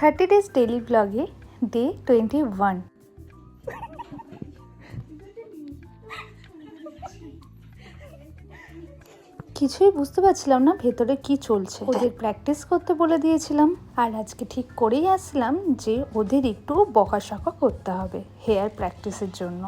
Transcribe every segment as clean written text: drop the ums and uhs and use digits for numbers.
30 days daily vlog-এ day 21। কিছুই বুঝতে পারছিলাম না ভেতরে কি চলছে। ওদের প্র্যাকটিস করতে বলে দিয়েছিলাম, আর আজকে ঠিক করেই আসছিলাম যে ওদের একটু বকাশকা করতে হবে হেয়ার প্র্যাকটিসের জন্য।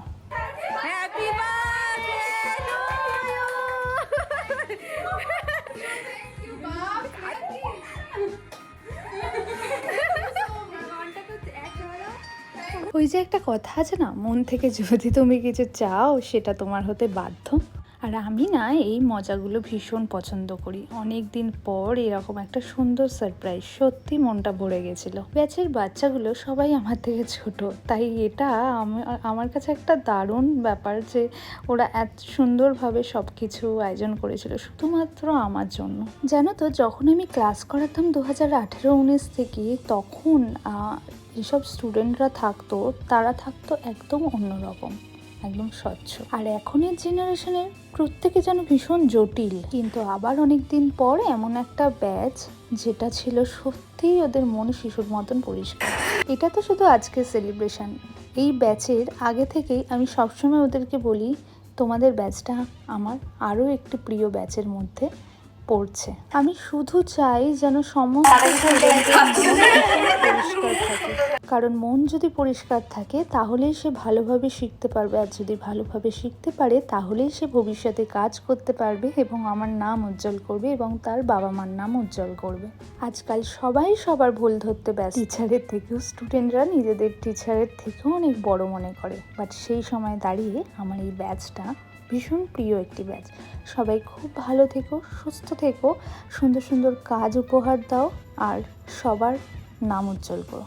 ওই যে একটা কথা আছে না, মন থেকে যদি তুমি কিছু চাও সেটা তোমার হতে বাধ্য। আর আমি না এই মজাগুলো ভীষণ পছন্দ করি। অনেক দিন পর এরকম একটা সুন্দর সারপ্রাইজ, সত্যি মনটা ভরে গেছিলো। ব্যাচের বাচ্চাগুলো সবাই আমার থেকে ছোট, তাই এটা আমার কাছে একটা দারুণ ব্যাপার যে ওরা এত সুন্দরভাবে সব কিছু আয়োজন করেছিল শুধুমাত্র আমার জন্য। জানো তো, যখন আমি ক্লাস করাতাম 2018-19 থেকে, তখন যেসব স্টুডেন্টরা থাকতো তারা থাকতো একদম অন্যরকম, একদম স্বচ্ছ। আর এখনের জেনারেশনের প্রত্যেকে যেন ভীষণ জটিল। কিন্তু আবার অনেক দিন পর এমন একটা ব্যাচ যেটা ছিল সত্যিই ওদের মন শিশুর মতন পরিষ্কার। এটা তো শুধু আজকের সেলিব্রেশন, এই ব্যাচের আগে থেকেই আমি সবসময় ওদেরকে বলি তোমাদের ব্যাচটা আমার আরও একটি প্রিয় ব্যাচের মধ্যে পড়ছে। আমি শুধু চাই যেন সমস্ত পরিষ্কার থাকে, কারণ মন যদি পরিষ্কার থাকে তাহলেই সে ভালোভাবে শিখতে পারবে, আর যদি ভালোভাবে শিখতে পারে তাহলেই সে ভবিষ্যতে কাজ করতে পারবে এবং আমার নাম উজ্জ্বল করবে এবং তার বাবা মার নাম উজ্জ্বল করবে। আজকাল সবাই সবার ভুল ধরতে ব্যস্ত, টিচারের থেকেও স্টুডেন্টরা নিজেদের টিচারের থেকেও অনেক বড় মনে করে। বাট সেই সময় দাঁড়িয়ে আমার এই ব্যাচটা ভীষণ প্রিয় একটি ব্যাচ। সবাই খুব ভালো থেকো, সুস্থ থেকো, সুন্দর সুন্দর কাজ উপহার দাও আর সবার নাম উজ্জ্বল করো।